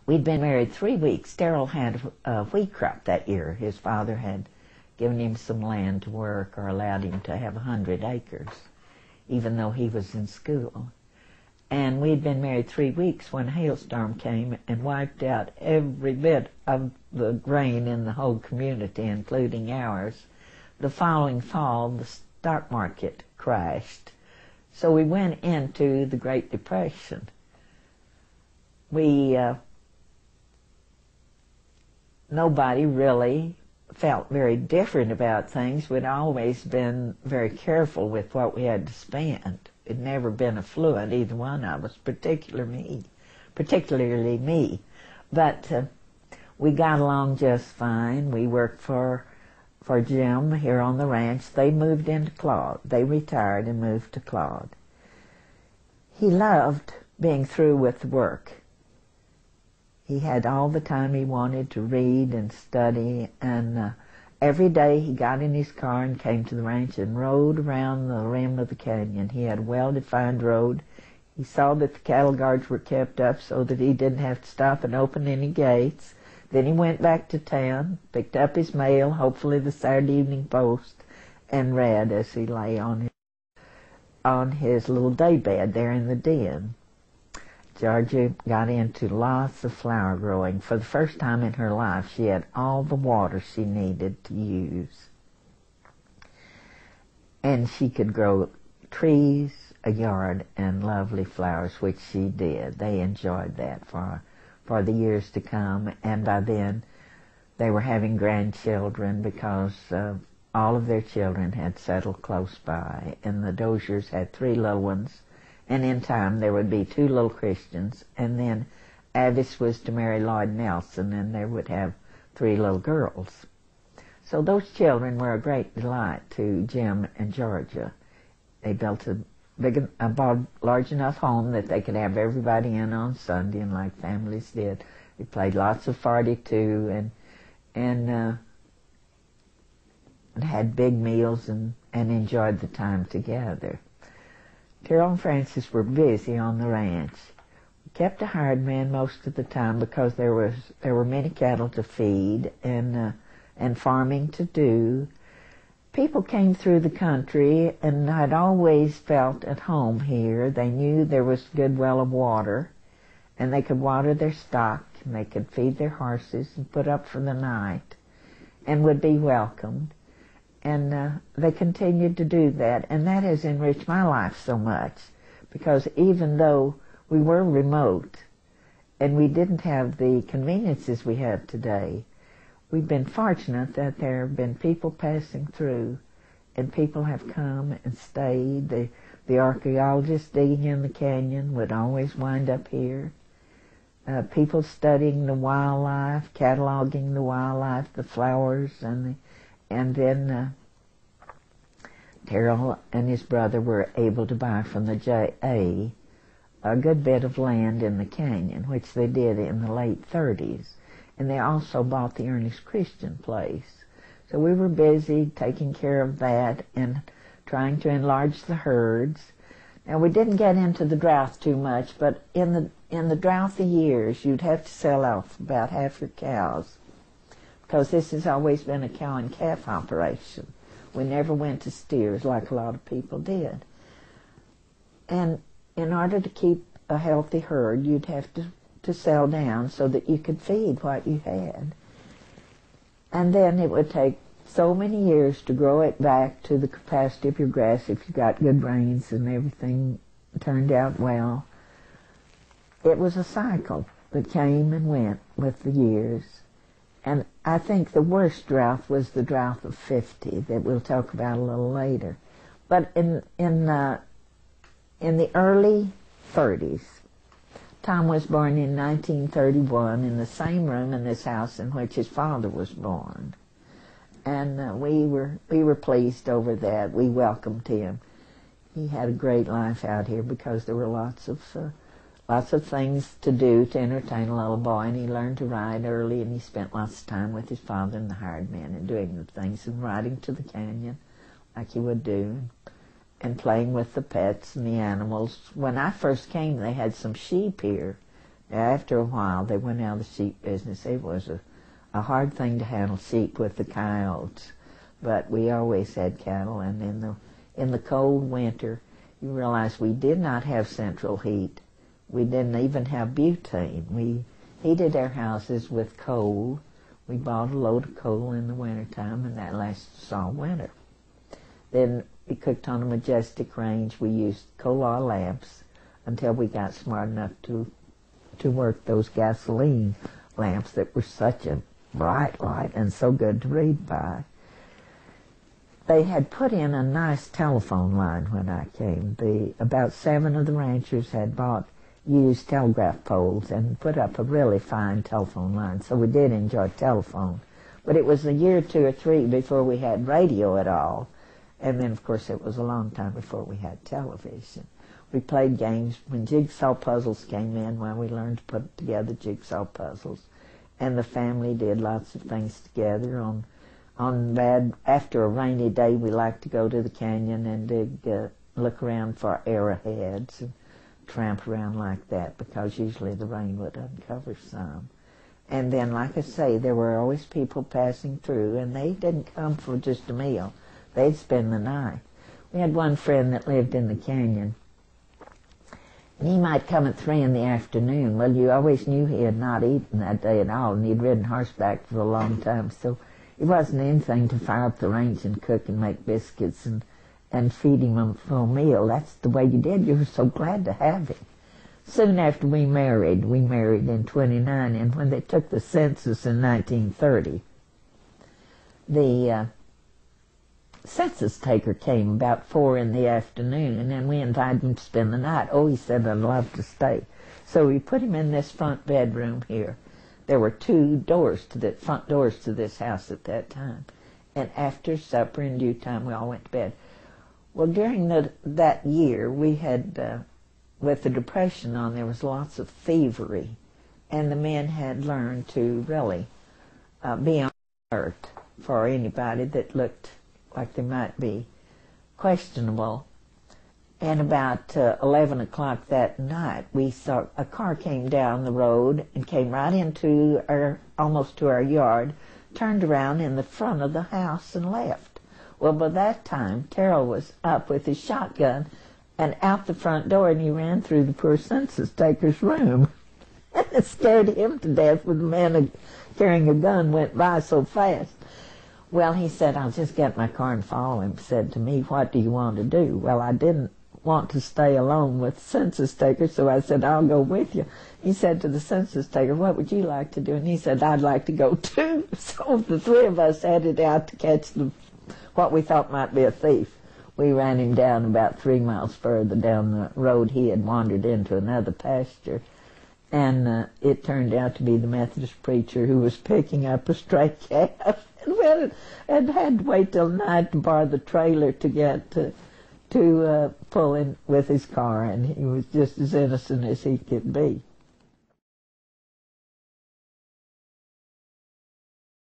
We'd been married 3 weeks. Darrell had a wheat crop that year. His father had given him some land to work, or allowed him to have 100 acres, even though he was in school. And we'd been married 3 weeks when a hailstorm came and wiped out every bit of the grain in the whole community, including ours. The following fall, the stock market crashed. So we went into the Great Depression. Nobody really felt very different about things. We'd always been very careful with what we had to spend. It'd never been affluent, either one of us, particularly me. But we got along just fine. We worked for Jim here on the ranch. They moved into Claude. They retired and moved to Claude. He loved being through with the work. He had all the time he wanted to read and study, and every day he got in his car and came to the ranch and rode around the rim of the canyon. He had a well-defined road. He saw that the cattle guards were kept up so that he didn't have to stop and open any gates. Then he went back to town, picked up his mail, hopefully the Saturday Evening Post, and read as he lay on his little daybed there in the den. Georgia got into lots of flower growing. For the first time in her life, she had all the water she needed to use. And she could grow trees, a yard, and lovely flowers, which she did. They enjoyed that for the years to come. And by then, they were having grandchildren because all of their children had settled close by. And the Doziers had 3 little ones. And in time, there would be 2 little Christians, and then Avis was to marry Lloyd Nelson, and they would have 3 little girls. So those children were a great delight to Jim and Georgia. They built a large enough home that they could have everybody in on Sunday, and like families did. They played lots of 42 and had big meals and enjoyed the time together. Terrell and Francis were busy on the ranch. We kept a hired man most of the time because there were many cattle to feed and farming to do. People came through the country and had always felt at home here. They knew there was a good well of water, and they could water their stock, and they could feed their horses and put up for the night, and would be welcomed. And they continued to do that, and that has enriched my life so much, because even though we were remote and we didn't have the conveniences we have today, we've been fortunate that there have been people passing through, and people have come and stayed. The archaeologists digging in the canyon would always wind up here. People studying the wildlife, cataloging the wildlife, the flowers, and then Terrell and his brother were able to buy from the J.A. a good bit of land in the canyon, which they did in the late 30s. And they also bought the Ernest Christian place. So we were busy taking care of that and trying to enlarge the herds. Now, we didn't get into the drought too much, but in the drouthy years, you'd have to sell off about half your cows, because this has always been a cow and calf operation. We never went to steers like a lot of people did. And in order to keep a healthy herd, you'd have to sell down so that you could feed what you had. And then it would take so many years to grow it back to the capacity of your grass if you got good rains and everything turned out well. It was a cycle that came and went with the years. And I think the worst drought was the drought of 50 that we'll talk about a little later. But in the early 30s, Tom was born in 1931 in the same room in this house in which his father was born. And we were pleased over that. We welcomed him. He had a great life out here because there were lots of things to do to entertain a little boy, and he learned to ride early, and he spent lots of time with his father and the hired man and doing the things and riding to the canyon like he would do, and playing with the pets and the animals. When I first came, they had some sheep here, After a while, they went out of the sheep business. It was a hard thing to handle sheep with the coyotes, but we always had cattle. And in the cold winter, you realize we did not have central heat. We didn't even have butane. We heated our houses with coal. We bought a load of coal in the wintertime, and that lasted us all winter. Then we cooked on a majestic range. We used coal oil lamps until we got smart enough to work those gasoline lamps that were such a bright light and so good to read by. They had put in a nice telephone line when I came. About 7 of the ranchers had bought used telegraph poles and put up a really fine telephone line, so we did enjoy telephone. But it was a year, 2 or 3 before we had radio at all, and then of course it was a long time before we had television. We played games when jigsaw puzzles came in, when we learned to put together jigsaw puzzles. And the family did lots of things together. After a rainy day, we liked to go to the canyon and look around for arrowheads and tramp around like that, because usually the rain would uncover some. And then, like I say, there were always people passing through, and they didn't come for just a meal. They'd spend the night. We had one friend that lived in the canyon. He might come at 3 in the afternoon. Well, you always knew he had not eaten that day at all, and he'd ridden horseback for a long time, so it wasn't anything to fire up the range and cook and make biscuits and feed him a full meal. That's the way you did. You were so glad to have him. Soon after we married in 29, and when they took the census in 1930, the census taker came about 4 in the afternoon, and we invited him to spend the night. Oh, he said, I'd love to stay. So we put him in this front bedroom here. There were 2 front doors to this house at that time. And after supper in due time, we all went to bed. Well, during that year, we had, with the Depression on, there was lots of thievery, and the men had learned to really be on alert for anybody that looked like they might be questionable. And about 11 o'clock that night, we saw a car came down the road and came right into almost to our yard, turned around in the front of the house and left. Well, by that time, Terrell was up with his shotgun and out the front door, and he ran through the poor census taker's room. And it scared him to death when the man carrying a gun went by so fast. Well, he said, I'll just get my car and follow him. Said to me, what do you want to do? Well, I didn't want to stay alone with the census taker, so I said, I'll go with you. He said to the census taker, what would you like to do? And he said, I'd like to go too. So the 3 of us headed out to catch what we thought might be a thief. We ran him down about 3 miles further down the road. He had wandered into another pasture. And it turned out to be the Methodist preacher who was picking up a stray calf. And had to wait till night to borrow the trailer to get to pull in with his car, and he was just as innocent as he could be.